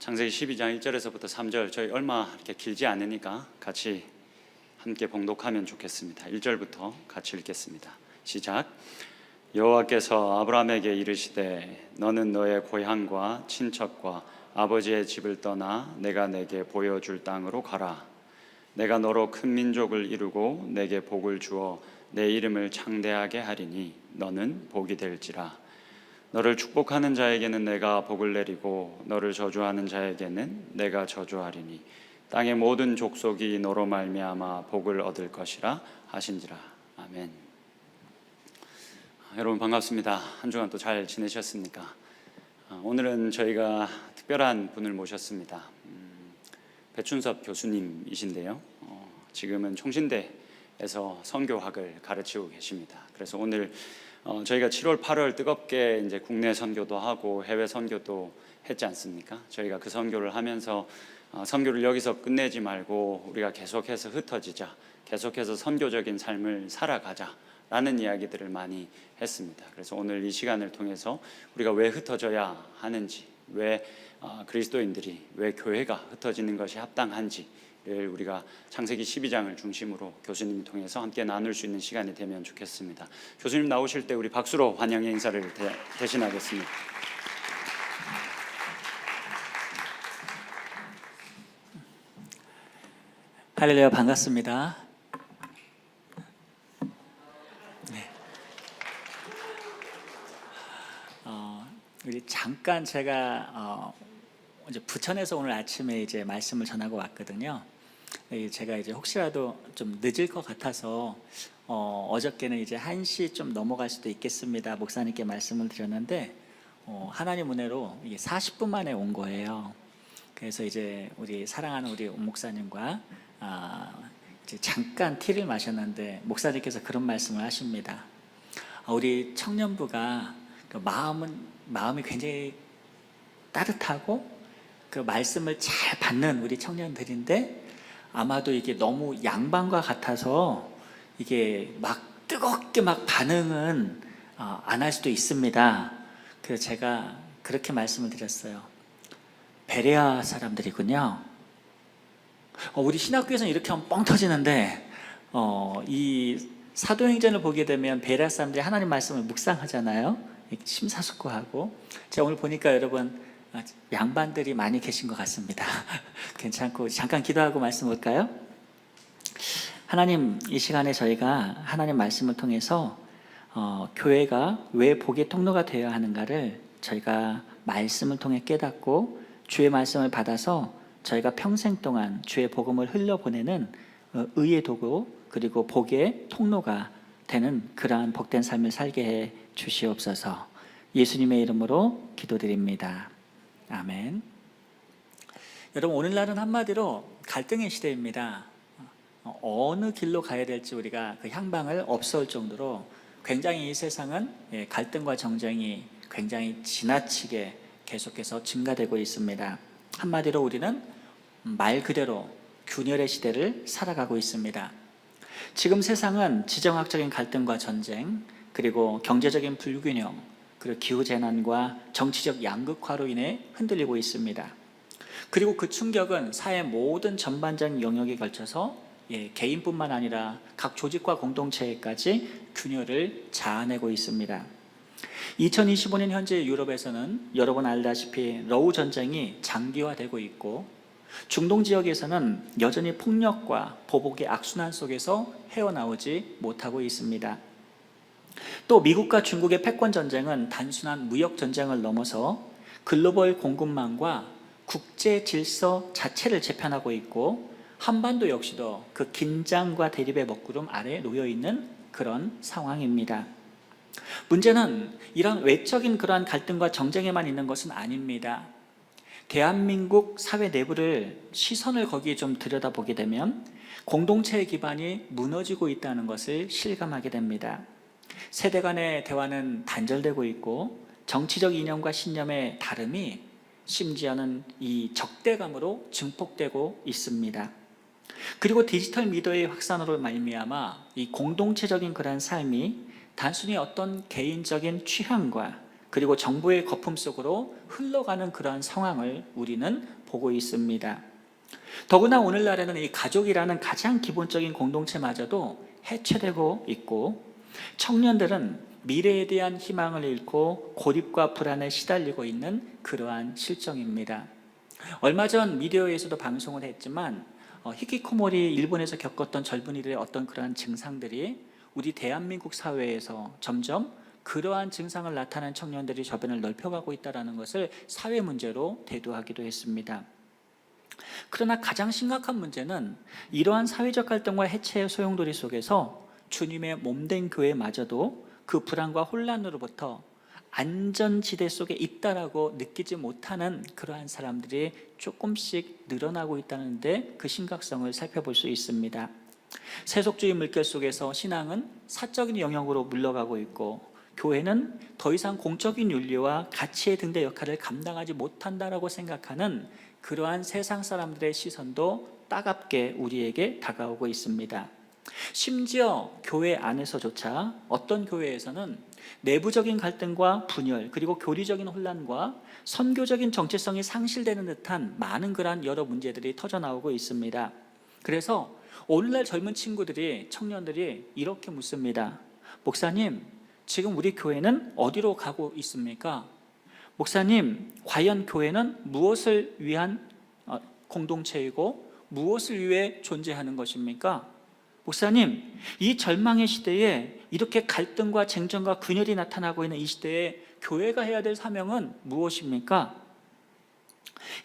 창세기 12장 1절에서부터 3절, 저희 얼마 이렇게 길지 않으니까 같이 함께 봉독하면 좋겠습니다. 1절부터 같이 읽겠습니다. 시작. 여호와께서 아브라함에게 이르시되 너는 너의 고향과 친척과 아버지의 집을 떠나 내가 내게 보여줄 땅으로 가라. 내가 너로 큰 민족을 이루고 내게 복을 주어 내 이름을 창대하게 하리니 너는 복이 될지라. 너를 축복하는 자에게는 내가 복을 내리고 너를 저주하는 자에게는 내가 저주하리니 땅의 모든 족속이 너로 말미암아 복을 얻을 것이라 하신지라. 아멘. 여러분 반갑습니다. 한 주간 또 잘 지내셨습니까? 오늘은 저희가 특별한 분을 모셨습니다. 배춘섭 교수님이신데요. 지금은 총신대에서 선교학을 가르치고 계십니다. 그래서 오늘 저희가 7월, 8월 뜨겁게 이제 국내 선교도 하고 해외 선교도 했지 않습니까? 저희가 그 선교를 하면서 선교를 여기서 끝내지 말고 우리가 계속해서 흩어지자, 계속해서 선교적인 삶을 살아가자라는 이야기들을 많이 했습니다. 그래서 오늘 이 시간을 통해서 우리가 왜 흩어져야 하는지, 왜 그리스도인들이, 왜 교회가 흩어지는 것이 합당한지 우리가 창세기 12장을 중심으로 교수님을 통해서 함께 나눌 수 있는 시간이 되면 좋겠습니다. 교수님 나오실 때 우리 박수로 환영의 인사를 대신하겠습니다. 할렐루야, 반갑습니다. 네. 우리 잠깐 제가 이제 부천에서 오늘 아침에 이제 말씀을 전하고 왔거든요. 제가 이제 혹시라도 좀 늦을 것 같아서 어저께는 이제 1시 좀 넘어갈 수도 있겠습니다. 목사님께 말씀을 드렸는데 하나님 은혜로 이게 40분 만에 온 거예요. 그래서 이제 우리 사랑하는 우리 목사님과 이제 잠깐 티를 마셨는데 목사님께서 그런 말씀을 하십니다. 우리 청년부가 그 마음이 굉장히 따뜻하고 그 말씀을 잘 받는 우리 청년들인데 아마도 이게 너무 양반과 같아서 이게 막 뜨겁게 막 반응은 안 할 수도 있습니다. 그래서 제가 그렇게 말씀을 드렸어요. 베레아 사람들이군요. 우리 신학교에서는 이렇게 하면 뻥 터지는데 이 사도행전을 보게 되면 베레아 사람들이 하나님 말씀을 묵상하잖아요. 심사숙고하고. 제가 오늘 보니까 여러분 양반들이 많이 계신 것 같습니다. 괜찮고 잠깐 기도하고 말씀 볼까요? 하나님, 이 시간에 저희가 하나님 말씀을 통해서 교회가 왜 복의 통로가 되어야 하는가를 저희가 말씀을 통해 깨닫고 주의 말씀을 받아서 저희가 평생 동안 주의 복음을 흘려보내는 의의 도구 그리고 복의 통로가 되는 그러한 복된 삶을 살게 해 주시옵소서. 예수님의 이름으로 기도드립니다. 아멘. 여러분, 오늘날은 한마디로 갈등의 시대입니다. 어느 길로 가야 될지 우리가 그 향방을 없어올 정도로 굉장히 이 세상은 갈등과 정쟁이 굉장히 지나치게 계속해서 증가되고 있습니다. 한마디로 우리는 말 그대로 균열의 시대를 살아가고 있습니다. 지금 세상은 지정학적인 갈등과 전쟁, 그리고 경제적인 불균형, 그리고 기후재난과 정치적 양극화로 인해 흔들리고 있습니다. 그리고 그 충격은 사회 모든 전반적인 영역에 걸쳐서 개인뿐만 아니라 각 조직과 공동체에까지 균열을 자아내고 있습니다. 2025년 현재 유럽에서는 여러분 알다시피 러우 전쟁이 장기화되고 있고 중동 지역에서는 여전히 폭력과 보복의 악순환 속에서 헤어나오지 못하고 있습니다. 또 미국과 중국의 패권 전쟁은 단순한 무역 전쟁을 넘어서 글로벌 공급망과 국제 질서 자체를 재편하고 있고 한반도 역시도 그 긴장과 대립의 먹구름 아래에 놓여 있는 그런 상황입니다. 문제는 이런 외적인 그러한 갈등과 정쟁에만 있는 것은 아닙니다. 대한민국 사회 내부를 시선을 거기에 좀 들여다보게 되면 공동체의 기반이 무너지고 있다는 것을 실감하게 됩니다. 세대 간의 대화는 단절되고 있고 정치적 이념과 신념의 다름이 심지어는 이 적대감으로 증폭되고 있습니다. 그리고 디지털 미디어의 확산으로 말미암아 이 공동체적인 그런 삶이 단순히 어떤 개인적인 취향과 그리고 정보의 거품 속으로 흘러가는 그러한 상황을 우리는 보고 있습니다. 더구나 오늘날에는 이 가족이라는 가장 기본적인 공동체마저도 해체되고 있고, 청년들은 미래에 대한 희망을 잃고 고립과 불안에 시달리고 있는 그러한 실정입니다. 얼마 전 미디어에서도 방송을 했지만 히키코모리 일본에서 겪었던 젊은이들의 어떤 그러한 증상들이 우리 대한민국 사회에서 점점 그러한 증상을 나타낸 청년들이 저변을 넓혀가고 있다는 것을 사회 문제로 대두하기도 했습니다. 그러나 가장 심각한 문제는 이러한 사회적 갈등과 해체의 소용돌이 속에서 주님의 몸된 교회마저도 그 불안과 혼란으로부터 안전지대 속에 있다라고 느끼지 못하는 그러한 사람들이 조금씩 늘어나고 있다는데 그 심각성을 살펴볼 수 있습니다. 세속주의 물결 속에서 신앙은 사적인 영역으로 물러가고 있고, 교회는 더 이상 공적인 윤리와 가치의 등대 역할을 감당하지 못한다라고 생각하는 그러한 세상 사람들의 시선도 따갑게 우리에게 다가오고 있습니다. 심지어 교회 안에서조차 어떤 교회에서는 내부적인 갈등과 분열, 그리고 교리적인 혼란과 선교적인 정체성이 상실되는 듯한 많은 그러한 여러 문제들이 터져나오고 있습니다. 그래서 오늘날 젊은 친구들이, 청년들이 이렇게 묻습니다. 목사님, 지금 우리 교회는 어디로 가고 있습니까? 목사님, 과연 교회는 무엇을 위한 공동체이고 무엇을 위해 존재하는 것입니까? 목사님, 이 절망의 시대에 이렇게 갈등과 쟁점과 균열이 나타나고 있는 이 시대에 교회가 해야 될 사명은 무엇입니까?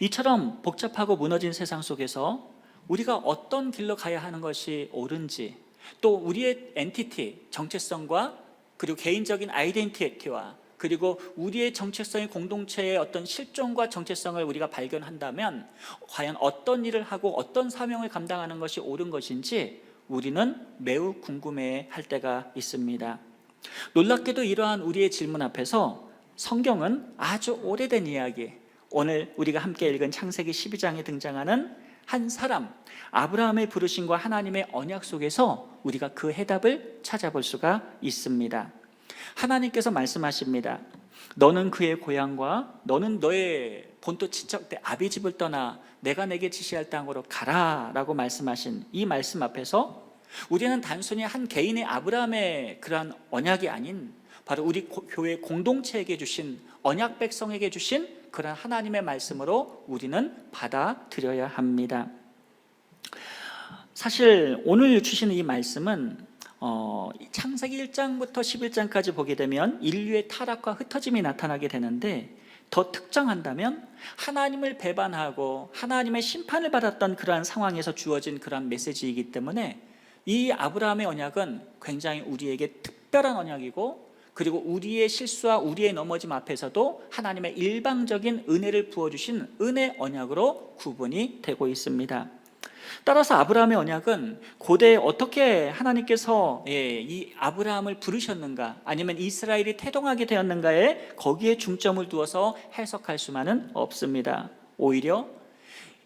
이처럼 복잡하고 무너진 세상 속에서 우리가 어떤 길로 가야 하는 것이 옳은지, 또 우리의 엔티티, 정체성과 그리고 개인적인 아이덴티티와 그리고 우리의 정체성의 공동체의 어떤 실존과 정체성을 우리가 발견한다면 과연 어떤 일을 하고 어떤 사명을 감당하는 것이 옳은 것인지 우리는 매우 궁금해할 때가 있습니다. 놀랍게도 이러한 우리의 질문 앞에서 성경은 아주 오래된 이야기, 오늘 우리가 함께 읽은 창세기 12장에 등장하는 한 사람, 아브라함의 부르심과 하나님의 언약 속에서 우리가 그 해답을 찾아볼 수가 있습니다. 하나님께서 말씀하십니다. 너는 그의 고향과 너는 너의 본토 친척 때 아비 집을 떠나 내가 내게 지시할 땅으로 가라 라고 말씀하신 이 말씀 앞에서 우리는 단순히 한 개인의 아브라함의 그러한 언약이 아닌 바로 우리 교회 공동체에게 주신, 언약 백성에게 주신 그런 하나님의 말씀으로 우리는 받아들여야 합니다. 사실 오늘 주시는 이 말씀은 창세기 1장부터 11장까지 보게 되면 인류의 타락과 흩어짐이 나타나게 되는데, 더 특정한다면 하나님을 배반하고 하나님의 심판을 받았던 그러한 상황에서 주어진 그러한 메시지이기 때문에 이 아브라함의 언약은 굉장히 우리에게 특별한 언약이고, 그리고 우리의 실수와 우리의 넘어짐 앞에서도 하나님의 일방적인 은혜를 부어주신 은혜 언약으로 구분이 되고 있습니다. 따라서 아브라함의 언약은 고대에 어떻게 하나님께서 이 아브라함을 부르셨는가, 아니면 이스라엘이 태동하게 되었는가에 거기에 중점을 두어서 해석할 수만은 없습니다. 오히려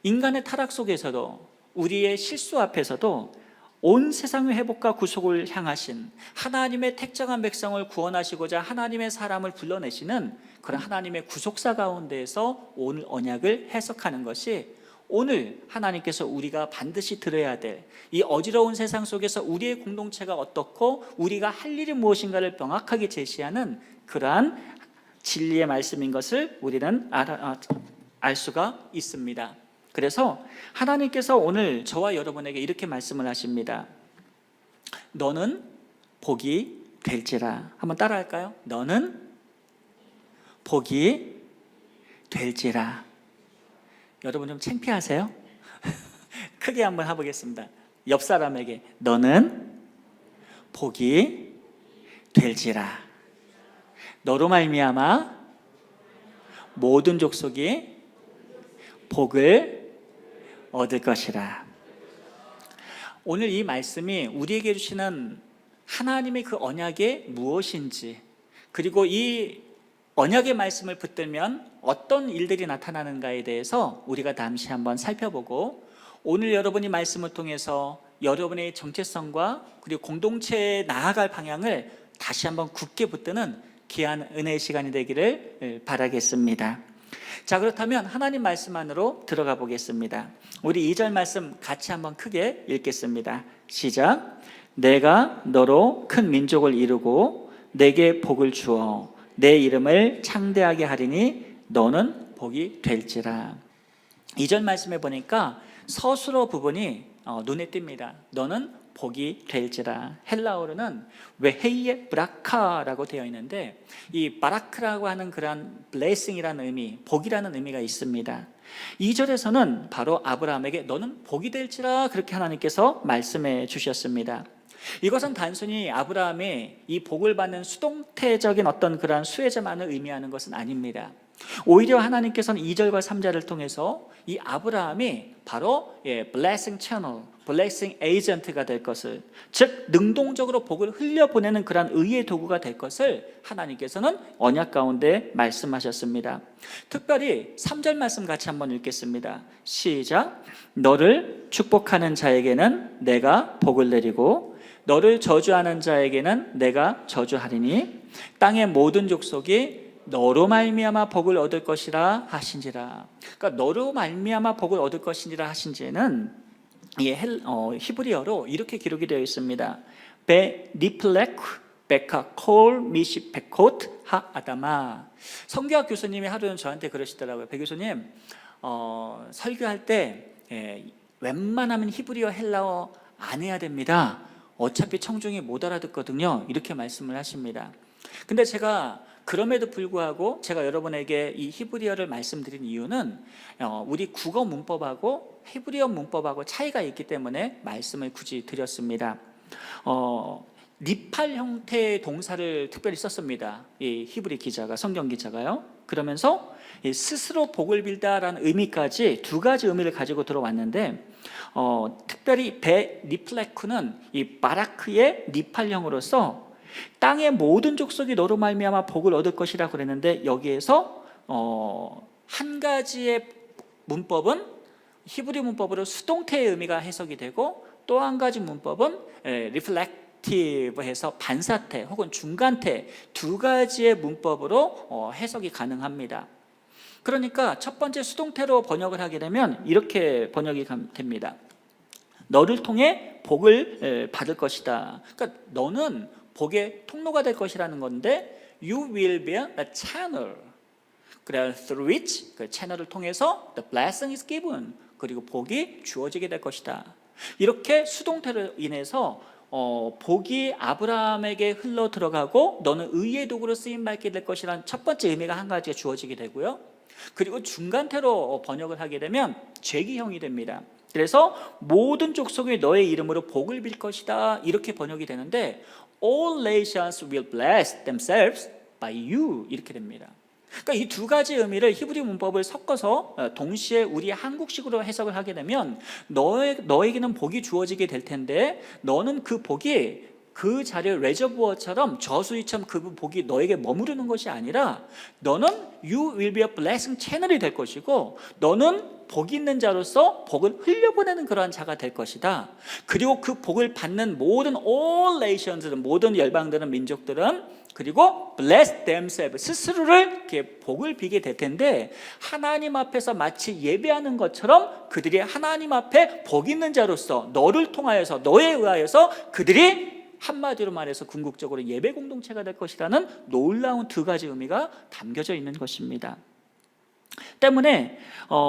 인간의 타락 속에서도 우리의 실수 앞에서도 온 세상의 회복과 구속을 향하신 하나님의 택정한 백성을 구원하시고자 하나님의 사람을 불러내시는 그런 하나님의 구속사 가운데에서 오늘 언약을 해석하는 것이 오늘 하나님께서 우리가 반드시 들어야 될 이 어지러운 세상 속에서 우리의 공동체가 어떻고 우리가 할 일이 무엇인가를 명확하게 제시하는 그러한 진리의 말씀인 것을 우리는 알 수가 있습니다. 그래서 하나님께서 오늘 저와 여러분에게 이렇게 말씀을 하십니다. 너는 복이 될지라. 한번 따라할까요? 너는 복이 될지라. 여러분 좀 창피하세요? 크게 한번 해보겠습니다. 옆 사람에게 너는 복이 될지라. 너로 말미암아 모든 족속이 복을 얻을 것이라. 오늘 이 말씀이 우리에게 주시는 하나님의 그 언약이 무엇인지, 그리고 이 언약의 말씀을 붙들면 어떤 일들이 나타나는가에 대해서 우리가 잠시 한번 살펴보고, 오늘 여러분이 말씀을 통해서 여러분의 정체성과 그리고 공동체에 나아갈 방향을 다시 한번 굳게 붙드는 귀한 은혜의 시간이 되기를 바라겠습니다. 자, 그렇다면 하나님 말씀 안으로 들어가 보겠습니다. 우리 2절 말씀 같이 한번 크게 읽겠습니다. 시작. 내가 너로 큰 민족을 이루고 내게 복을 주어 내 이름을 창대하게 하리니 너는 복이 될지라. 2절 말씀에 보니까 서술어 부분이 눈에 띕니다. 너는 복이 될지라. 헬라어로는 웨헤이에 브라카라고 되어 있는데 이 바라크라고 하는 그런 blessing이라는 의미, 복이라는 의미가 있습니다. 2절에서는 바로 아브라함에게 너는 복이 될지라 그렇게 하나님께서 말씀해 주셨습니다. 이것은 단순히 아브라함이 이 복을 받는 수동태적인 어떤 그러한 수혜자만을 의미하는 것은 아닙니다. 오히려 하나님께서는 2절과 3절을 통해서 이 아브라함이 바로 blessing channel, blessing agent가 될 것을, 즉 능동적으로 복을 흘려보내는 그런 의의 도구가 될 것을 하나님께서는 언약 가운데 말씀하셨습니다. 특별히 3절 말씀 같이 한번 읽겠습니다. 시작. 너를 축복하는 자에게는 내가 복을 내리고 너를 저주하는 자에게는 내가 저주하리니 땅의 모든 족속이 너로 말미암아 복을 얻을 것이라 하신지라. 그러니까 너로 말미암아 복을 얻을 것이라 하신지는 히브리어로 이렇게 기록이 되어 있습니다. 베 니플레크 베카 콜 미시 베콧 하 아다마. 성교학 교수님이 하루는 저한테 그러시더라고요. 배 교수님, 설교할 때 웬만하면 히브리어 헬라어 안 해야 됩니다. 어차피 청중이 못 알아듣거든요. 이렇게 말씀을 하십니다. 근데 제가 그럼에도 불구하고 제가 여러분에게 이 히브리어를 말씀드린 이유는 우리 국어 문법하고 히브리어 문법하고 차이가 있기 때문에 말씀을 굳이 드렸습니다. 니팔 형태의 동사를 특별히 썼습니다. 이 히브리 기자가, 성경 기자가요. 그러면서 스스로 복을 빌다라는 의미까지 두 가지 의미를 가지고 들어왔는데 특별히 베 니플레크는 이 바라크의 니팔형으로서 땅의 모든 족속이 너로 말미암아 복을 얻을 것이라고 그랬는데 여기에서 한 가지의 문법은 히브리 문법으로 수동태의 의미가 해석이 되고 또 한 가지 문법은 reflective해서 반사태 혹은 중간태 두 가지의 문법으로 해석이 가능합니다. 그러니까 첫 번째 수동태로 번역을 하게 되면 이렇게 번역이 됩니다. 너를 통해 복을 받을 것이다. 그러니까 너는 복의 통로가 될 것이라는 건데 You will be a channel. 그래야 through which 그 채널을 통해서 the blessing is given. 그리고 복이 주어지게 될 것이다. 이렇게 수동태로 인해서 복이 아브라함에게 흘러 들어가고 너는 의의 도구로 쓰임 받게 될 것이라는 첫 번째 의미가 한 가지가 주어지게 되고요. 그리고 중간태로 번역을 하게 되면 죄기형이 됩니다. 그래서 모든 족속이 너의 이름으로 복을 빌 것이다 이렇게 번역이 되는데 All nations will bless themselves by you 이렇게 됩니다. 그러니까 이 두 가지 의미를 히브리 문법을 섞어서 동시에 우리 한국식으로 해석을 하게 되면 너에게는 복이 주어지게 될 텐데 너는 그 복이 그 자리의 레저부어처럼 저수지처럼 그 복이 너에게 머무르는 것이 아니라 너는 You will be a blessing channel이 될 것이고 너는 복이 있는 자로서 복을 흘려보내는 그러한 자가 될 것이다. 그리고 그 복을 받는 모든 all nations들은 모든 열방들은 민족들은 그리고 bless themselves 스스로를 이렇게 복을 비게 될 텐데 하나님 앞에서 마치 예배하는 것처럼 그들이 하나님 앞에 복 있는 자로서 너를 통하여서 너에 의하여서 그들이 한마디로 말해서 궁극적으로 예배 공동체가 될 것이라는 놀라운 두 가지 의미가 담겨져 있는 것입니다. 때문에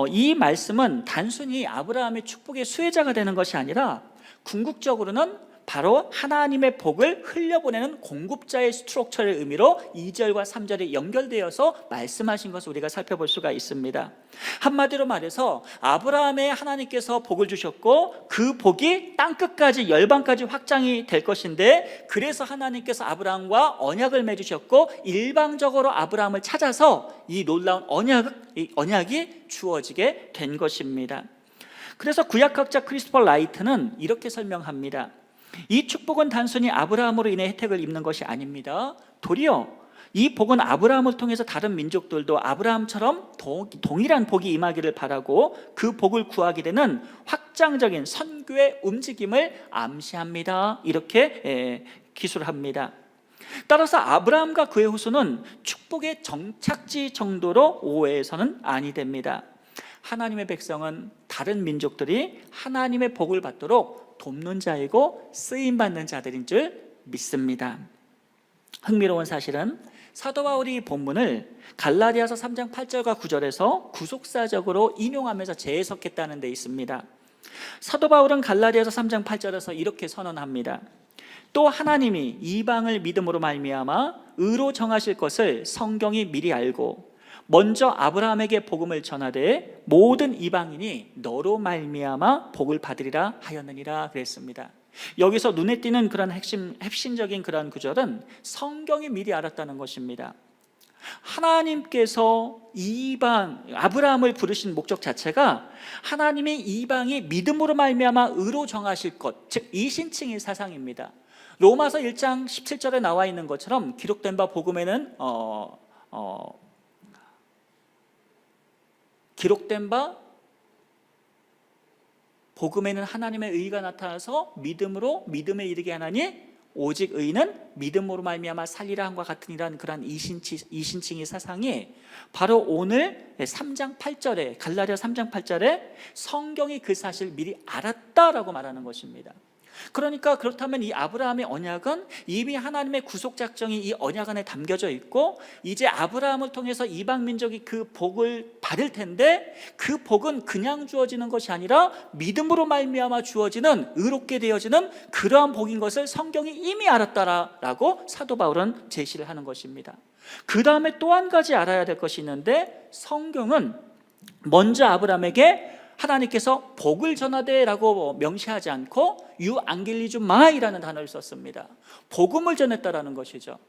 이 말씀은 단순히 아브라함의 축복의 수혜자가 되는 것이 아니라 궁극적으로는 바로 하나님의 복을 흘려보내는 공급자의 스트럭처의 의미로 2절과 3절이 연결되어서 말씀하신 것을 우리가 살펴볼 수가 있습니다. 한마디로 말해서 아브라함에 하나님께서 복을 주셨고 그 복이 땅끝까지 열방까지 확장이 될 것인데 그래서 하나님께서 아브라함과 언약을 맺으셨고 일방적으로 아브라함을 찾아서 이 놀라운 언약이 주어지게 된 것입니다. 그래서 구약학자 크리스토퍼 라이트는 이렇게 설명합니다. 이 축복은 단순히 아브라함으로 인해 혜택을 입는 것이 아닙니다. 도리어 이 복은 아브라함을 통해서 다른 민족들도 아브라함처럼 동일한 복이 임하기를 바라고 그 복을 구하게 되는 확장적인 선교의 움직임을 암시합니다. 이렇게 기술합니다. 따라서 아브라함과 그의 후손은 축복의 정착지 정도로 오해해서는 아니 됩니다. 하나님의 백성은 다른 민족들이 하나님의 복을 받도록 돕는 자이고 쓰임받는 자들인 줄 믿습니다. 흥미로운 사실은 사도 바울이 이 본문을 갈라디아서 3장 8절과 9절에서 구속사적으로 인용하면서 재해석했다는 데 있습니다. 사도 바울은 갈라디아서 3장 8절에서 이렇게 선언합니다. 또 하나님이 이방을 믿음으로 말미암아 의로 정하실 것을 성경이 미리 알고 먼저 아브라함에게 복음을 전하되 모든 이방인이 너로 말미암아 복을 받으리라 하였느니라 그랬습니다. 여기서 눈에 띄는 그런 핵심적인 그런 구절은 성경이 미리 알았다는 것입니다. 하나님께서 아브라함을 부르신 목적 자체가 하나님이 이방이 믿음으로 말미암아 의로 정하실 것, 즉 이신칭의 사상입니다. 로마서 1장 17절에 나와 있는 것처럼 기록된 바 복음에는 하나님의 의가 나타나서 믿음에 이르게 하나니 오직 의는 믿음으로 말미암아 살리라 함과 같으니라는 그런 이신칭의 사상이 바로 오늘 3장 8절에 갈라디아 3장 8절에 성경이 그 사실을 미리 알았다라고 말하는 것입니다. 그러니까 그렇다면 이 아브라함의 언약은 이미 하나님의 구속 작정이 이 언약 안에 담겨져 있고 이제 아브라함을 통해서 이방 민족이 그 복을 받을 텐데 그 복은 그냥 주어지는 것이 아니라 믿음으로 말미암아 주어지는 의롭게 되어지는 그러한 복인 것을 성경이 이미 알았다라고 사도 바울은 제시를 하는 것입니다. 그 다음에 또 한 가지 알아야 될 것이 있는데 성경은 먼저 아브라함에게 하나님께서 복을 전하되라고 명시하지 않고 유앙겔리주마이라는 단어를 썼습니다. 복음을 전했다라는 것이죠.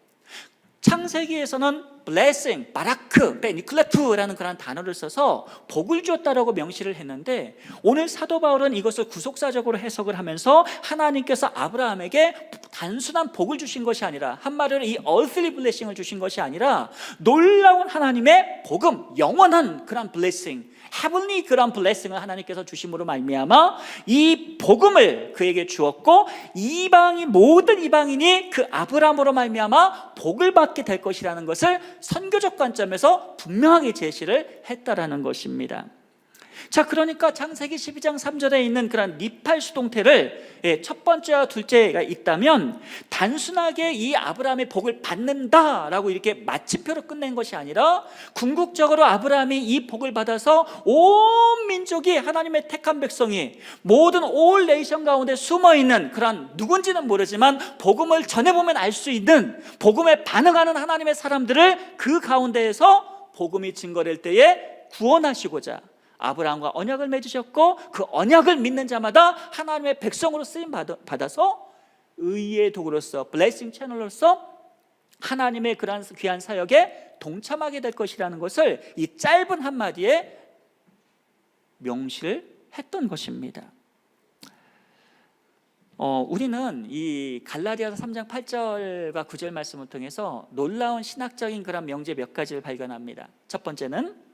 창세기에서는 blessing, 바라크, 베니클레프라는 그런 단어를 써서 복을 주었다라고 명시를 했는데 오늘 사도 바울은 이것을 구속사적으로 해석을 하면서 하나님께서 아브라함에게 단순한 복을 주신 것이 아니라 한마디로 이 earthly blessing을 주신 것이 아니라 놀라운 하나님의 복음, 영원한 그런 blessing, heavenly 그런 blessing을 하나님께서 주심으로 말미암아 이 복음을 그에게 주었고 모든 이방인이 그 아브라함으로 말미암아 복을 받게 될 것이라는 것을 선교적 관점에서 분명하게 제시를 했다라는 것입니다. 자, 그러니까 창세기 12장 3절에 있는 그런 니팔 수동태를 첫 번째와 둘째가 있다면 단순하게 이 아브라함의 복을 받는다라고 이렇게 마침표로 끝낸 것이 아니라 궁극적으로 아브라함이 이 복을 받아서 온 민족이 하나님의 택한 백성이 모든 올 네이션 가운데 숨어있는 그런 누군지는 모르지만 복음을 전해보면 알 수 있는 복음에 반응하는 하나님의 사람들을 그 가운데에서 복음이 증거될 때에 구원하시고자 아브라함과 언약을 맺으셨고 그 언약을 믿는 자마다 하나님의 백성으로 쓰임 받아서 의의 도구로서 블레싱 채널로서 하나님의 그러한 귀한 사역에 동참하게 될 것이라는 것을 이 짧은 한마디에 명시를 했던 것입니다. 우리는 이 갈라디아서 3장 8절과 9절 말씀을 통해서 놀라운 신학적인 그런 명제 몇 가지를 발견합니다. 첫 번째는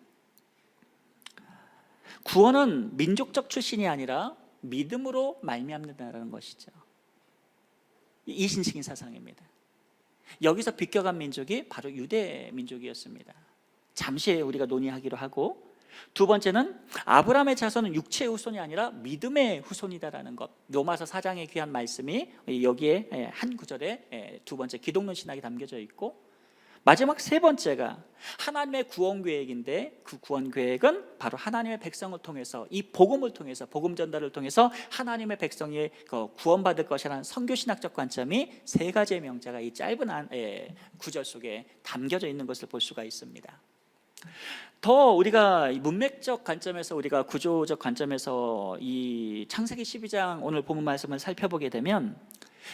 구원은 민족적 출신이 아니라 믿음으로 말미암는다는 것이죠. 이신식인 사상입니다. 여기서 비껴간 민족이 바로 유대 민족이었습니다. 잠시 우리가 논의하기로 하고, 두 번째는 아브라함의 자손은 육체의 후손이 아니라 믿음의 후손이다라는 것. 로마서 4장의 귀한 말씀이 여기에 한 구절에 두 번째 기독론 신학이 담겨져 있고, 마지막 세 번째가 하나님의 구원 계획인데 그 구원 계획은 바로 하나님의 백성을 통해서 이 복음을 통해서 복음 전달을 통해서 하나님의 백성이 구원받을 것이라는 선교신학적 관점이 세 가지의 명제가 이 짧은 구절 속에 담겨져 있는 것을 볼 수가 있습니다. 더 우리가 문맥적 관점에서 우리가 구조적 관점에서 이 창세기 12장 오늘 본문 말씀을 살펴보게 되면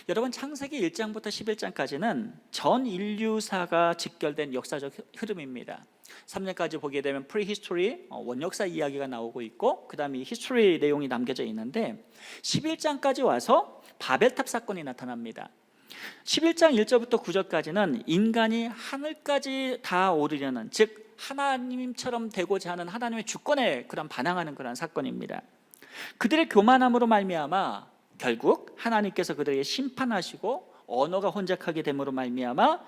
여러분 창세기 1장부터 11장까지는 전 인류사가 직결된 역사적 흐름입니다. 3장까지 보게 되면 프리히스토리 원역사 이야기가 나오고 있고 그 다음에 히스토리 내용이 남겨져 있는데 11장까지 와서 바벨탑 사건이 나타납니다. 11장 1절부터 9절까지는 인간이 하늘까지 다 오르려는, 즉 하나님처럼 되고자 하는 하나님의 주권에 그런 반항하는 그런 사건입니다. 그들의 교만함으로 말미암아 결국 하나님께서 그들에게 심판하시고 언어가 혼잡하게 됨으로 말미암아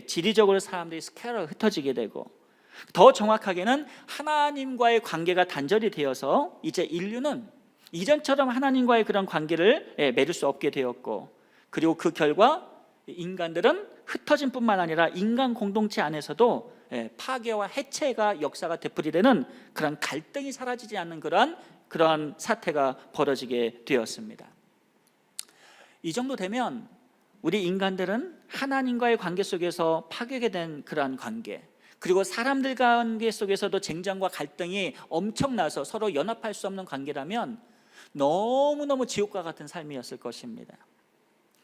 지리적으로 사람들이 스케일로 흩어지게 되고, 더 정확하게는 하나님과의 관계가 단절이 되어서 이제 인류는 이전처럼 하나님과의 그런 관계를 맺을 수 없게 되었고, 그리고 그 결과 인간들은 흩어진 뿐만 아니라 인간 공동체 안에서도 파괴와 해체가 역사가 되풀이되는 그런 갈등이 사라지지 않는 그런 사태가 벌어지게 되었습니다. 이 정도 되면 우리 인간들은 하나님과의 관계 속에서 파괴가 된 그러한 관계, 그리고 사람들 관계 속에서도 쟁점과 갈등이 엄청나서 서로 연합할 수 없는 관계라면 너무너무 지옥과 같은 삶이었을 것입니다.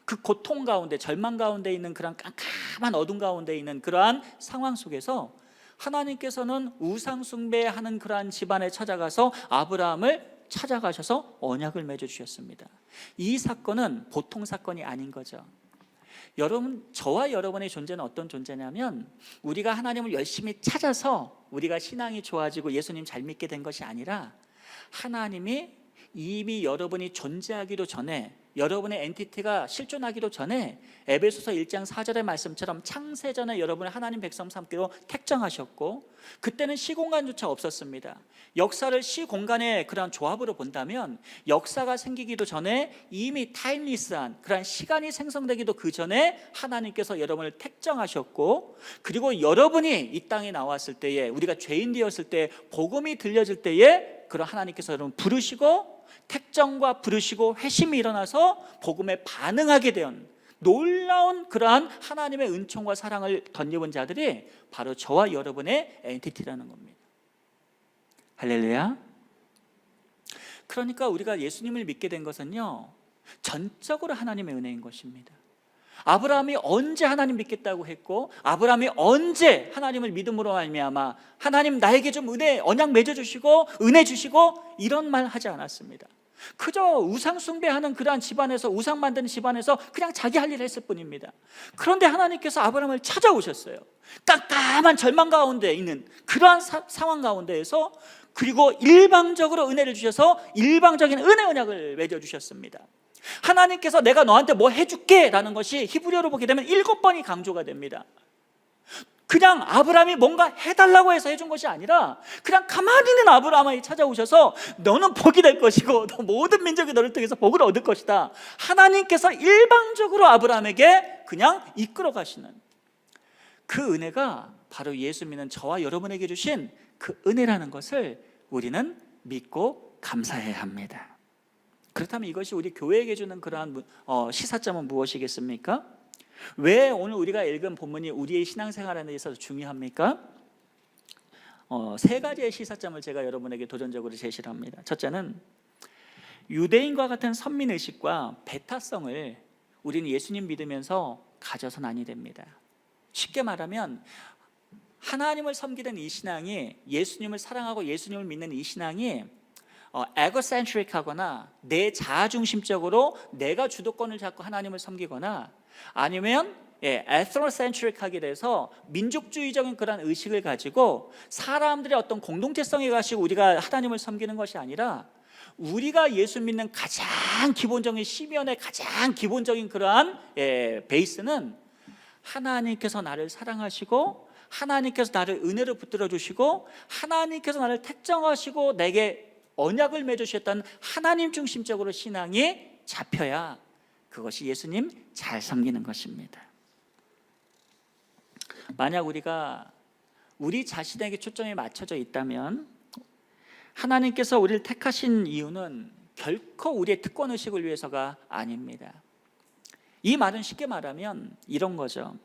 그 고통 가운데, 절망 가운데 있는 그런 깜깜한 어둠 가운데 있는 그러한 상황 속에서 하나님께서는 우상 숭배하는 그러한 집안에 찾아가서 아브라함을 찾아가셔서 언약을 맺어주셨습니다. 이 사건은 보통 사건이 아닌 거죠. 여러분, 저와 여러분의 존재는 어떤 존재냐면, 우리가 하나님을 열심히 찾아서 우리가 신앙이 좋아지고 예수님 잘 믿게 된 것이 아니라, 하나님이 이미 여러분이 존재하기도 전에, 여러분의 엔티티가 실존하기도 전에 에베소서 1장 4절의 말씀처럼 창세전에 여러분을 하나님 백성 삼기로 택정하셨고, 그때는 시공간조차 없었습니다. 역사를 시공간의 그런 조합으로 본다면 역사가 생기기도 전에 이미 타임리스한 그런 시간이 생성되기도 그 전에 하나님께서 여러분을 택정하셨고, 그리고 여러분이 이 땅에 나왔을 때에, 우리가 죄인 되었을 때 복음이 들려질 때에 그런 하나님께서 여러분 부르시고, 택정과 부르시고 회심이 일어나서 복음에 반응하게 된 놀라운 그러한 하나님의 은총과 사랑을 덧입은 자들이 바로 저와 여러분의 엔티티라는 겁니다. 할렐루야. 그러니까 우리가 예수님을 믿게 된 것은요, 전적으로 하나님의 은혜인 것입니다. 아브라함이 언제 하나님 믿겠다고 했고, 아브라함이 언제 하나님을 믿음으로 말미암아 하나님 나에게 좀 은혜, 언약 맺어주시고 은혜 주시고 이런 말 하지 않았습니다. 그저 우상 숭배하는 그러한 집안에서, 우상 만드는 집안에서 그냥 자기 할 일을 했을 뿐입니다. 그런데 하나님께서 아브라함을 찾아오셨어요. 깜깜한 절망 가운데 있는 그러한 상황 가운데에서, 그리고 일방적으로 은혜를 주셔서 일방적인 은혜 언약을 맺어주셨습니다. 하나님께서 내가 너한테 뭐 해줄게 라는 것이 히브리어로 보게 되면 7번이 강조가 됩니다. 그냥 아브라함이 뭔가 해달라고 해서 해준 것이 아니라, 그냥 가만히 있는 아브라함이 찾아오셔서 너는 복이 될 것이고 너 모든 민족이 너를 통해서 복을 얻을 것이다. 하나님께서 일방적으로 아브라함에게 그냥 이끌어 가시는 그 은혜가 바로 예수 믿는 저와 여러분에게 주신 그 은혜라는 것을 우리는 믿고 감사해야 합니다. 그렇다면 이것이 우리 교회에게 주는 그러한 시사점은 무엇이겠습니까? 왜 오늘 우리가 읽은 본문이 우리의 신앙생활에 있어서 중요합니까? 3가지의 시사점을 제가 여러분에게 도전적으로 제시를 합니다. 첫째는, 유대인과 같은 선민의식과 배타성을 우리는 예수님 믿으면서 가져서는 아니 됩니다. 쉽게 말하면 하나님을 섬기는 이 신앙이, 예수님을 사랑하고 예수님을 믿는 이 신앙이 에고센트릭하거나 내 자아중심적으로 내가 주도권을 잡고 하나님을 섬기거나, 아니면 에스트로센트릭하게 돼서 민족주의적인 그런 의식을 가지고 사람들의 어떤 공동체성에 가지고 우리가 하나님을 섬기는 것이 아니라, 우리가 예수 믿는 가장 기본적인 시면의 가장 기본적인 그러한 베이스는 하나님께서 나를 사랑하시고, 하나님께서 나를 은혜로 붙들어 주시고, 하나님께서 나를 택정하시고 내게 언약을 맺으셨던 하나님 중심적으로 신앙이 잡혀야 그것이 예수님 잘 섬기는 것입니다. 만약 우리가 우리 자신에게 초점이 맞춰져 있다면, 하나님께서 우리를 택하신 이유는 결코 우리의 특권의식을 위해서가 아닙니다. 이 말은 쉽게 말하면 이런 거죠.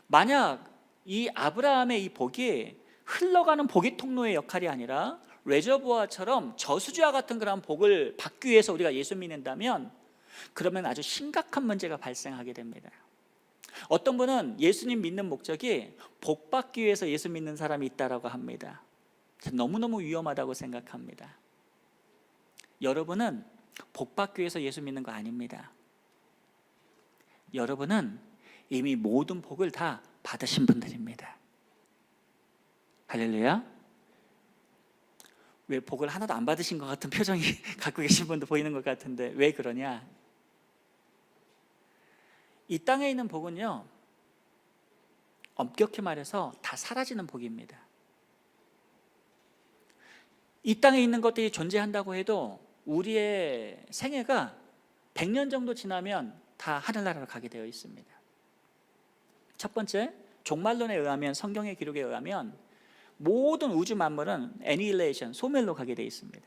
만약 이 아브라함의 이 복이 흘러가는 복의 통로의 역할이 아니라 레저부아처럼 저수지와 같은 그런 복을 받기 위해서 우리가 예수 믿는다면, 그러면 아주 심각한 문제가 발생하게 됩니다. 어떤 분은 예수님 믿는 목적이 복 받기 위해서 예수 믿는 사람이 있다라고 합니다. 너무너무 위험하다고 생각합니다. 여러분은 복 받기 위해서 예수 믿는 거 아닙니다. 여러분은 이미 모든 복을 다 받으신 분들입니다. 할렐루야. 왜 복을 하나도 안 받으신 것 같은 표정이 갖고 계신 분도 보이는 것 같은데 왜 그러냐? 이 땅에 있는 복은요, 엄격히 말해서 다 사라지는 복입니다. 이 땅에 있는 것들이 존재한다고 해도 우리의 생애가 100년 정도 지나면 다 하늘나라로 가게 되어 있습니다. 첫 번째, 종말론에 의하면, 성경의 기록에 의하면 모든 우주 만물은 애니힐레이션, 소멸로 가게 되어 있습니다.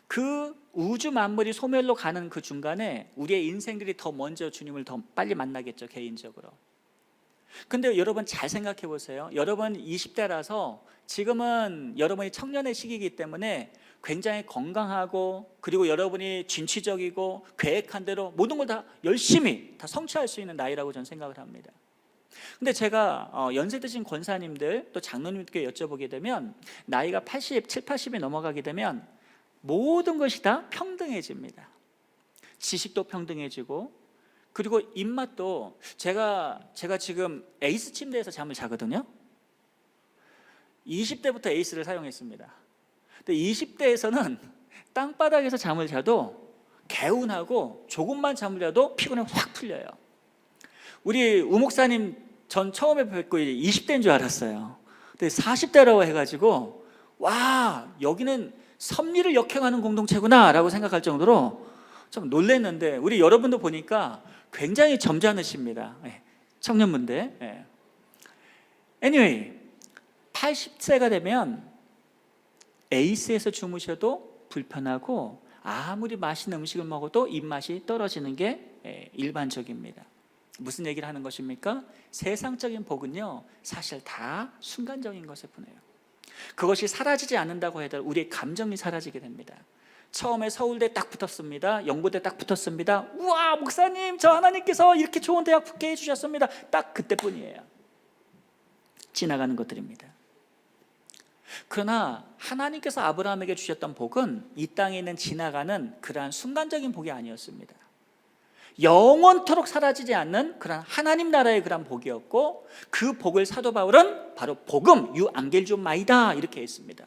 그 우주 만물이 소멸로 가는 그 중간에 우리의 인생들이 더 먼저 주님을 더 빨리 만나겠죠, 개인적으로. 근데 여러분 잘 생각해 보세요. 여러분 20대라서 지금은 여러분이 청년의 시기이기 때문에 굉장히 건강하고, 그리고 여러분이 진취적이고 계획한 대로 모든 걸 다 열심히 다 성취할 수 있는 나이라고 저는 생각을 합니다. 근데 제가 연세 드신 권사님들 또 장로님께 여쭤보게 되면 나이가 80, 7, 80이 넘어가게 되면 모든 것이 다 평등해집니다. 지식도 평등해지고, 그리고 입맛도, 제가 지금 에이스 침대에서 잠을 자거든요. 20대부터 에이스를 사용했습니다. 근데 20대에서는 땅바닥에서 잠을 자도 개운하고, 조금만 잠을 자도 피곤이 확 풀려요. 우리 우 목사님 전 처음에 뵙고 20대인 줄 알았어요. 근데 40대라고 해가지고 와, 여기는 섭리를 역행하는 공동체구나 라고 생각할 정도로 좀 놀랐는데, 우리 여러분도 보니까 굉장히 점잖으십니다. 청년분들. Anyway, 80세가 되면 에이스에서 주무셔도 불편하고, 아무리 맛있는 음식을 먹어도 입맛이 떨어지는 게 일반적입니다. 무슨 얘기를 하는 것입니까? 세상적인 복은요, 사실 다 순간적인 것에 분해요. 그것이 사라지지 않는다고 해도 우리의 감정이 사라지게 됩니다. 처음에 서울대 딱 붙었습니다. 영고대 딱 붙었습니다. 우와, 목사님, 저 하나님께서 이렇게 좋은 대학 붙게 해주셨습니다. 딱 그때뿐이에요. 지나가는 것들입니다. 그러나 하나님께서 아브라함에게 주셨던 복은 이 땅에 있는 지나가는 그러한 순간적인 복이 아니었습니다. 영원토록 사라지지 않는 그런 하나님 나라의 그런 복이었고, 그 복을 사도 바울은 바로 복음, 유앙겔존마이다 이렇게 했습니다.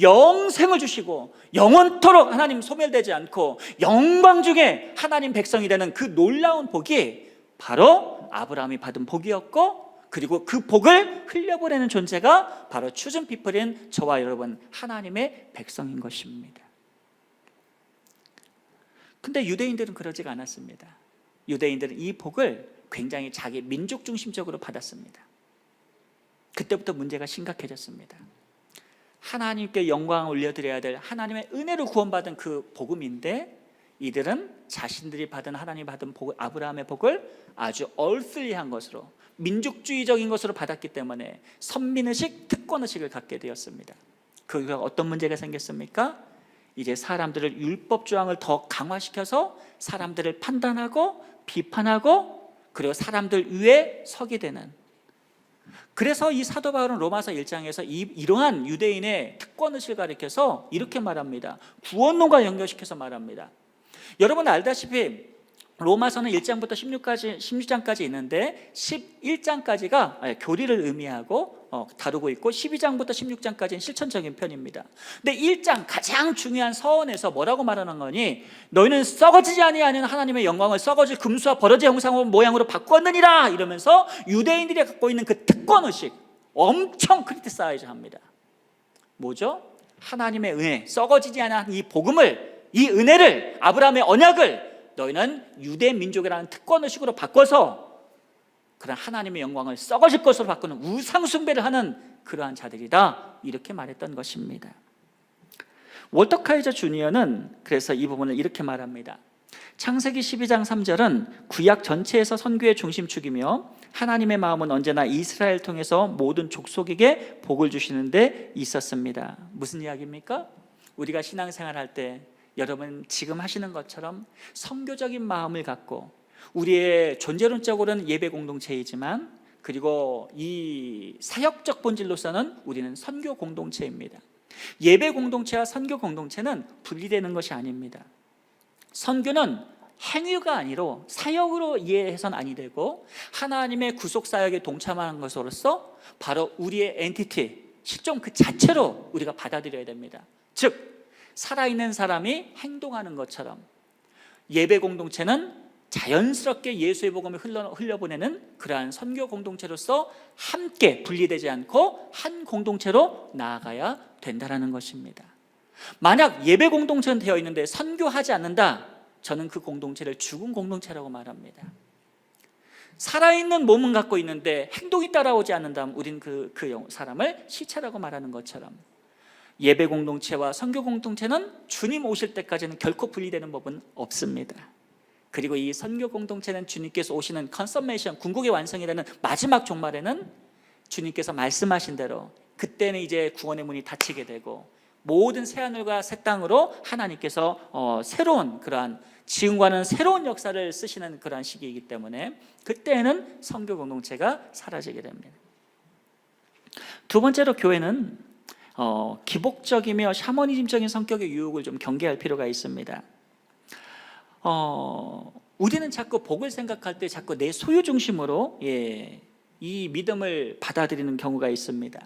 영생을 주시고 영원토록 하나님 소멸되지 않고 영광 중에 하나님 백성이 되는 그 놀라운 복이 바로 아브라함이 받은 복이었고, 그리고 그 복을 흘려보내는 존재가 바로 chosen people인 저와 여러분 하나님의 백성인 것입니다. 근데 유대인들은 그러지가 않았습니다. 유대인들은 이 복을 굉장히 자기 민족 중심적으로 받았습니다. 그때부터 문제가 심각해졌습니다. 하나님께 영광을 올려드려야 될 하나님의 은혜로 구원받은 그 복음인데, 이들은 자신들이 받은, 하나님이 받은 복, 아브라함의 복을 아주 얼슬리한 것으로, 민족주의적인 것으로 받았기 때문에 선민의식, 특권의식을 갖게 되었습니다. 그가 어떤 문제가 생겼습니까? 이제 사람들을 율법 조항을 더 강화시켜서 사람들을 판단하고 비판하고, 그리고 사람들 위에 서게 되는, 그래서 이 사도 바울은 로마서 1장에서 이러한 유대인의 특권의식을 가리켜서 이렇게 말합니다. 구원론과 연결시켜서 말합니다. 여러분 알다시피 로마서는 1장부터 16장까지 있는데 11장까지가 교리를 의미하고 다루고 있고, 12장부터 16장까지는 실천적인 편입니다. 근데 1장 가장 중요한 서원에서 뭐라고 말하는 거니? 너희는 썩어지지 아니하는 하나님의 영광을 썩어질 금수와 버러지 형상 모양으로 바꾸었느니라 이러면서 유대인들이 갖고 있는 그 특권의식 엄청 크리티사이즈 합니다. 뭐죠? 하나님의 은혜, 썩어지지 않은 이 복음을, 이 은혜를, 아브라함의 언약을 너희는 유대 민족이라는 특권의식으로 바꿔서 그런 하나님의 영광을 썩어질 것으로 바꾸는 우상 숭배를 하는 그러한 자들이다, 이렇게 말했던 것입니다. 월터 카이저 주니어는 그래서 이 부분을 이렇게 말합니다. 창세기 12장 3절은 구약 전체에서 선교의 중심축이며 하나님의 마음은 언제나 이스라엘 통해서 모든 족속에게 복을 주시는 데 있었습니다. 무슨 이야기입니까? 우리가 신앙생활할 때 여러분 지금 하시는 것처럼 선교적인 마음을 갖고, 우리의 존재론적으로는 예배 공동체이지만, 그리고 이 사역적 본질로서는 우리는 선교 공동체입니다. 예배 공동체와 선교 공동체는 분리되는 것이 아닙니다. 선교는 행위가 아니라 사역으로 이해해서는 아니 되고, 하나님의 구속 사역에 동참하는 것으로서 바로 우리의 엔티티, 실존 그 자체로 우리가 받아들여야 됩니다. 즉 살아있는 사람이 행동하는 것처럼 예배 공동체는 자연스럽게 예수의 복음을 흘려보내는 그러한 선교 공동체로서 함께 분리되지 않고 한 공동체로 나아가야 된다는 것입니다. 만약 예배 공동체는 되어 있는데 선교하지 않는다, 저는 그 공동체를 죽은 공동체라고 말합니다. 살아있는 몸은 갖고 있는데 행동이 따라오지 않는다면 우린 그 사람을 시체라고 말하는 것처럼, 예배 공동체와 선교 공동체는 주님 오실 때까지는 결코 분리되는 법은 없습니다. 그리고 이 선교 공동체는 주님께서 오시는 컨서메이션, 궁극의 완성이라는 마지막 종말에는 주님께서 말씀하신 대로 그때는 이제 구원의 문이 닫히게 되고 모든 새하늘과 새 땅으로 하나님께서 새로운 그러한 지금과는 새로운 역사를 쓰시는 그러한 시기이기 때문에 그때는 선교 공동체가 사라지게 됩니다. 두 번째로 교회는 기복적이며 샤머니즘적인 성격의 유혹을 좀 경계할 필요가 있습니다. 우리는 자꾸 복을 생각할 때 자꾸 내 소유 중심으로 이 믿음을 받아들이는 경우가 있습니다.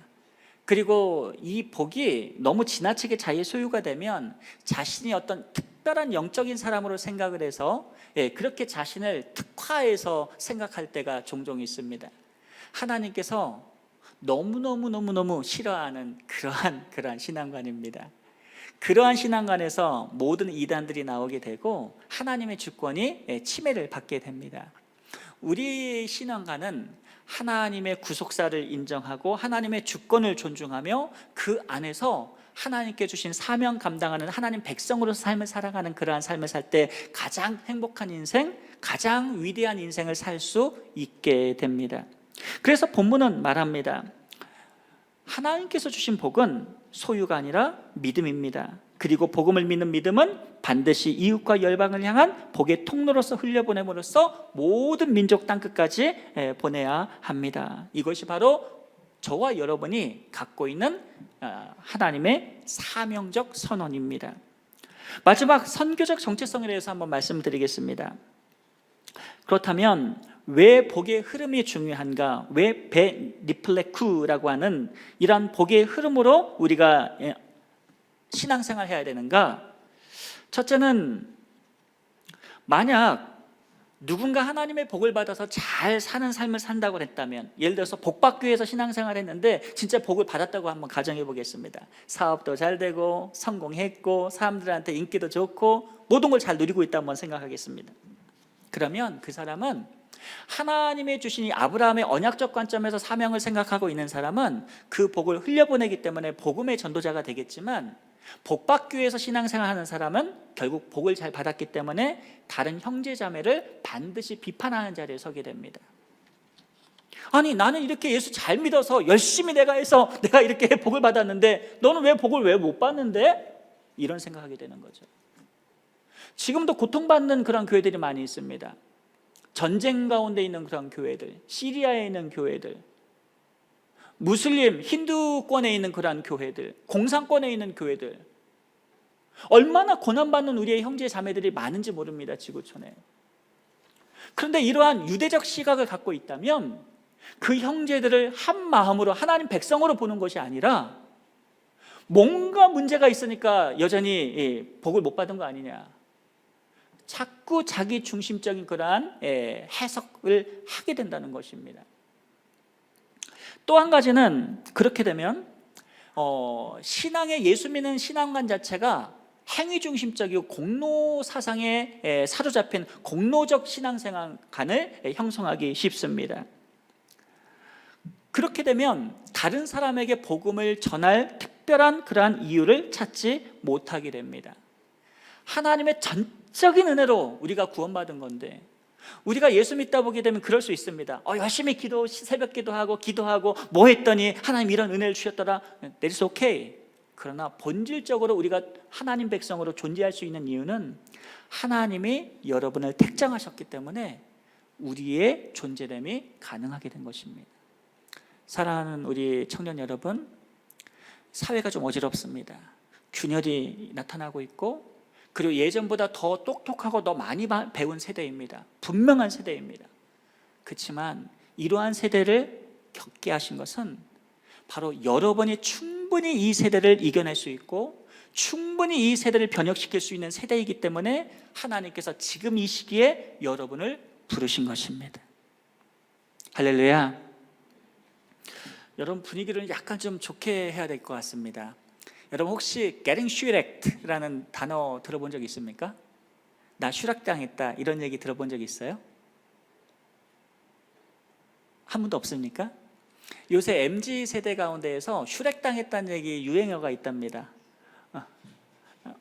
그리고 이 복이 너무 지나치게 자기의 소유가 되면 자신이 어떤 특별한 영적인 사람으로 생각을 해서 그렇게 자신을 특화해서 생각할 때가 종종 있습니다. 하나님께서 너무너무 싫어하는 그러한 신앙관입니다. 그러한 신앙관에서 모든 이단들이 나오게 되고 하나님의 주권이 침해를 받게 됩니다. 우리 신앙관은 하나님의 구속사를 인정하고 하나님의 주권을 존중하며 그 안에서 하나님께 주신 사명 감당하는 하나님 백성으로서 삶을 살아가는 그러한 삶을 살 때 가장 행복한 인생, 가장 위대한 인생을 살 수 있게 됩니다. 그래서 본문은 말합니다. 하나님께서 주신 복은 소유가 아니라 믿음입니다. 그리고 복음을 믿는 믿음은 반드시 이웃과 열방을 향한 복의 통로로서 흘려보냄으로써 모든 민족 땅끝까지 보내야 합니다. 이것이 바로 저와 여러분이 갖고 있는 하나님의 사명적 선언입니다. 마지막 선교적 정체성에 대해서 한번 말씀드리겠습니다. 그렇다면 왜 복의 흐름이 중요한가? 왜 베니플레쿠라고 하는 이러한 복의 흐름으로 우리가 신앙생활 해야 되는가? 첫째는 만약 누군가 하나님의 복을 받아서 잘 사는 삶을 산다고 했다면, 예를 들어서 복 받기 위해서 신앙생활 했는데 진짜 복을 받았다고 한번 가정해 보겠습니다. 사업도 잘 되고 성공했고 사람들한테 인기도 좋고 모든 걸 잘 누리고 있다 한번 생각하겠습니다. 그러면 그 사람은 하나님의 주신 이 아브라함의 언약적 관점에서 사명을 생각하고 있는 사람은 그 복을 흘려보내기 때문에 복음의 전도자가 되겠지만, 복 받기 위해서 신앙생활하는 사람은 결국 복을 잘 받았기 때문에 다른 형제자매를 반드시 비판하는 자리에 서게 됩니다. 아니, 나는 이렇게 예수 잘 믿어서 열심히 내가 해서 내가 이렇게 복을 받았는데 너는 왜 복을 왜 못 받는데? 이런 생각하게 되는 거죠. 지금도 고통받는 그런 교회들이 많이 있습니다. 전쟁 가운데 있는 그런 교회들, 시리아에 있는 교회들, 무슬림, 힌두권에 있는 그런 교회들, 공산권에 있는 교회들, 얼마나 고난받는 우리의 형제 자매들이 많은지 모릅니다, 지구촌에. 그런데 이러한 유대적 시각을 갖고 있다면 그 형제들을 한 마음으로 하나님 백성으로 보는 것이 아니라 뭔가 문제가 있으니까 여전히 복을 못 받은 거 아니냐, 자꾸 자기 중심적인 그러한 해석을 하게 된다는 것입니다. 또 한 가지는 그렇게 되면 신앙의 예수 믿는 신앙관 자체가 행위 중심적이고 공로 사상에 사로잡힌 공로적 신앙생활관을 형성하기 쉽습니다. 그렇게 되면 다른 사람에게 복음을 전할 특별한 그러한 이유를 찾지 못하게 됩니다. 하나님의 전적인 은혜로 우리가 구원받은 건데, 우리가 예수 믿다 보게 되면 그럴 수 있습니다. 열심히 새벽 기도하고 뭐 했더니 하나님 이런 은혜를 주셨더라. That's okay. 그러나 본질적으로 우리가 하나님 백성으로 존재할 수 있는 이유는 하나님이 여러분을 택정하셨기 때문에 우리의 존재됨이 가능하게 된 것입니다. 사랑하는 우리 청년 여러분, 사회가 좀 어지럽습니다. 균열이 나타나고 있고, 그리고 예전보다 더 똑똑하고 더 많이 배운 세대입니다. 분명한 세대입니다. 그렇지만 이러한 세대를 겪게 하신 것은 바로 여러분이 충분히 이 세대를 이겨낼 수 있고 충분히 이 세대를 변혁시킬 수 있는 세대이기 때문에 하나님께서 지금 이 시기에 여러분을 부르신 것입니다. 할렐루야. 여러분 분위기를 약간 좀 좋게 해야 될 것 같습니다. 여러분 혹시 getting shrek라는 단어 들어본 적 있습니까? 나 슈락당했다 이런 얘기 들어본 적 있어요? 한 분도 없습니까? 요새 MZ 세대 가운데에서 슈렉당했다는 얘기 유행어가 있답니다.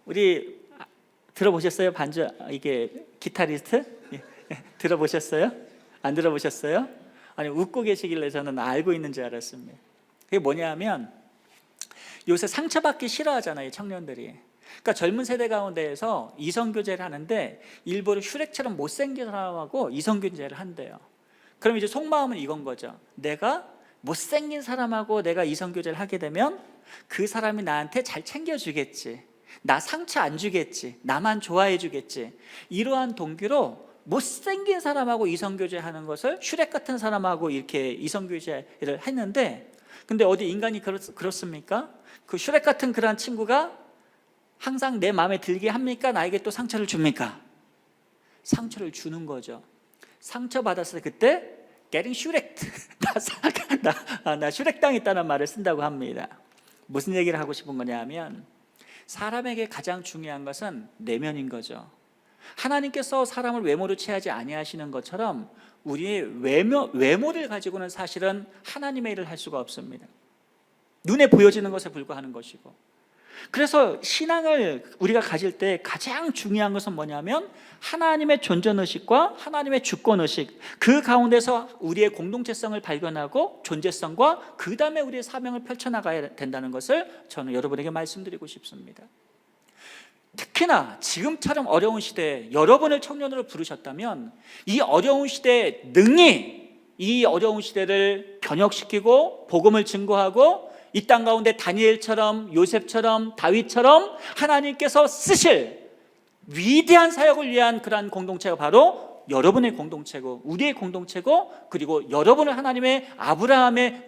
우리 들어보셨어요? 반주 이게 기타리스트? 들어보셨어요? 안 들어보셨어요? 아니 웃고 계시길래 저는 알고 있는 줄 알았습니다. 그게 뭐냐면 요새 상처받기 싫어하잖아요, 청년들이. 그러니까 젊은 세대 가운데에서 이성교제를 하는데 일부러 슈렉처럼 못생긴 사람하고 이성교제를 한대요. 그럼 이제 속마음은 이건 거죠. 내가 못생긴 사람하고 내가 이성교제를 하게 되면 그 사람이 나한테 잘 챙겨주겠지, 나 상처 안 주겠지, 나만 좋아해 주겠지, 이러한 동기로 못생긴 사람하고 이성교제하는 것을 슈렉 같은 사람하고 이렇게 이성교제를 했는데, 근데 어디 인간이 그렇습니까? 그 슈렉 같은 그런 친구가 항상 내 마음에 들게 합니까? 나에게 또 상처를 줍니까? 상처를 주는 거죠. 상처 받았을 때 그때 getting shreked 나 슈렉 당했다는 말을 쓴다고 합니다. 무슨 얘기를 하고 싶은 거냐면 사람에게 가장 중요한 것은 내면인 거죠. 하나님께서 사람을 외모로 취하지 아니하시는 것처럼 우리의 외모를 가지고는 사실은 하나님의 일을 할 수가 없습니다. 눈에 보여지는 것에 불과하는 것이고, 그래서 신앙을 우리가 가질 때 가장 중요한 것은 뭐냐면 하나님의 존재의식과 하나님의 주권의식, 그 가운데서 우리의 공동체성을 발견하고 존재성과 그 다음에 우리의 사명을 펼쳐나가야 된다는 것을 저는 여러분에게 말씀드리고 싶습니다. 특히나 지금처럼 어려운 시대에 여러분을 청년으로 부르셨다면 이 어려운 시대에 능히 이 어려운 시대를 변혁시키고 복음을 증거하고 이 땅 가운데 다니엘처럼 요셉처럼 다윗처럼 하나님께서 쓰실 위대한 사역을 위한 그러한 공동체가 바로 여러분의 공동체고 우리의 공동체고, 그리고 여러분을 하나님의 아브라함의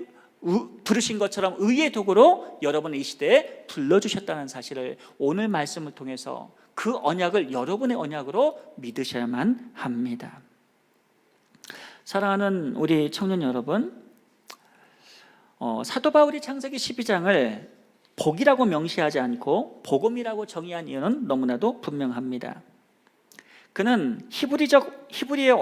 부르신 것처럼 의의 도구로 여러분을 이 시대에 불러주셨다는 사실을 오늘 말씀을 통해서 그 언약을 여러분의 언약으로 믿으셔야만 합니다. 사랑하는 우리 청년 여러분, 사도 바울이 창세기 12장을 복이라고 명시하지 않고 복음이라고 정의한 이유는 너무나도 분명합니다. 그는 히브리의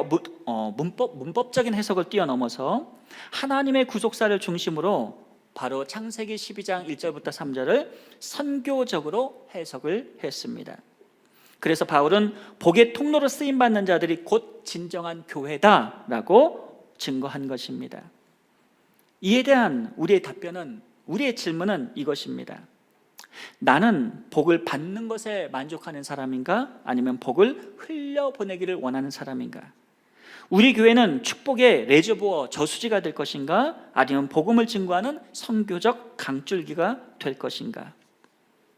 문법적인 해석을 뛰어넘어서 하나님의 구속사를 중심으로 바로 창세기 12장 1절부터 3절을 선교적으로 해석을 했습니다. 그래서 바울은 복의 통로로 쓰임받는 자들이 곧 진정한 교회다라고 증거한 것입니다. 이에 대한 우리의 답변은, 우리의 질문은 이것입니다. 나는 복을 받는 것에 만족하는 사람인가? 아니면 복을 흘려보내기를 원하는 사람인가? 우리 교회는 축복의 레저부어 저수지가 될 것인가? 아니면 복음을 증거하는 선교적 강줄기가 될 것인가?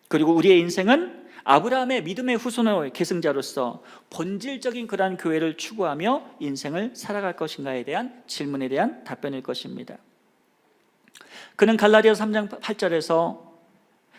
그리고 우리의 인생은 아브라함의 믿음의 후손의 계승자로서 본질적인 그러한 교회를 추구하며 인생을 살아갈 것인가에 대한 질문에 대한 답변일 것입니다. 그는 갈라디아서 3장 8절에서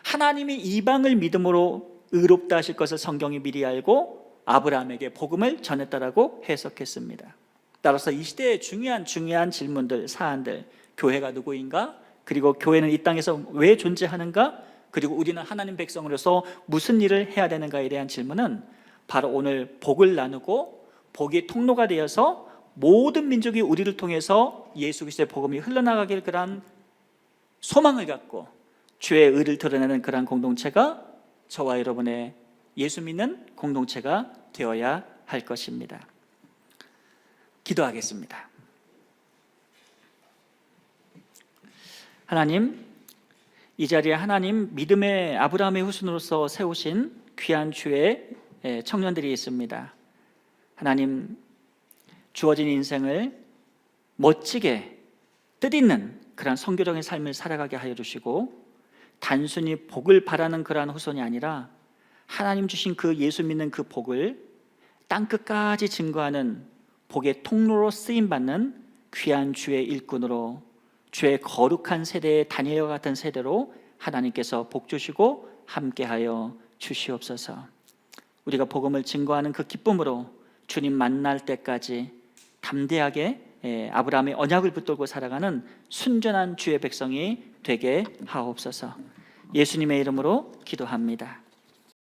하나님이 이방을 믿음으로 의롭다 하실 것을 성경이 미리 알고 아브라함에게 복음을 전했다라고 해석했습니다. 따라서 이 시대의 중요한 질문들, 사안들, 교회가 누구인가? 그리고 교회는 이 땅에서 왜 존재하는가? 그리고 우리는 하나님 백성으로서 무슨 일을 해야 되는가에 대한 질문은 바로 오늘 복을 나누고 복의 통로가 되어서 모든 민족이 우리를 통해서 예수 그리스도의 복음이 흘러나가길 그런 소망을 갖고 주의 의를 드러내는 그러한 공동체가 저와 여러분의 예수 믿는 공동체가 되어야 할 것입니다. 기도하겠습니다. 하나님, 이 자리에 하나님 믿음의 아브라함의 후손으로서 세우신 귀한 주의 청년들이 있습니다. 하나님, 주어진 인생을 멋지게 뜻있는 그런 선교적인 삶을 살아가게 하여 주시고, 단순히 복을 바라는 그러한 후손이 아니라 하나님 주신 그 예수 믿는 그 복을 땅끝까지 증거하는 복의 통로로 쓰임받는 귀한 주의 일꾼으로, 주의 거룩한 세대의 다니엘과 같은 세대로 하나님께서 복 주시고 함께하여 주시옵소서. 우리가 복음을 증거하는 그 기쁨으로 주님 만날 때까지 담대하게 아브라함의 언약을 붙들고 살아가는 순전한 주의 백성이 되게 하옵소서. 예수님의 이름으로 기도합니다.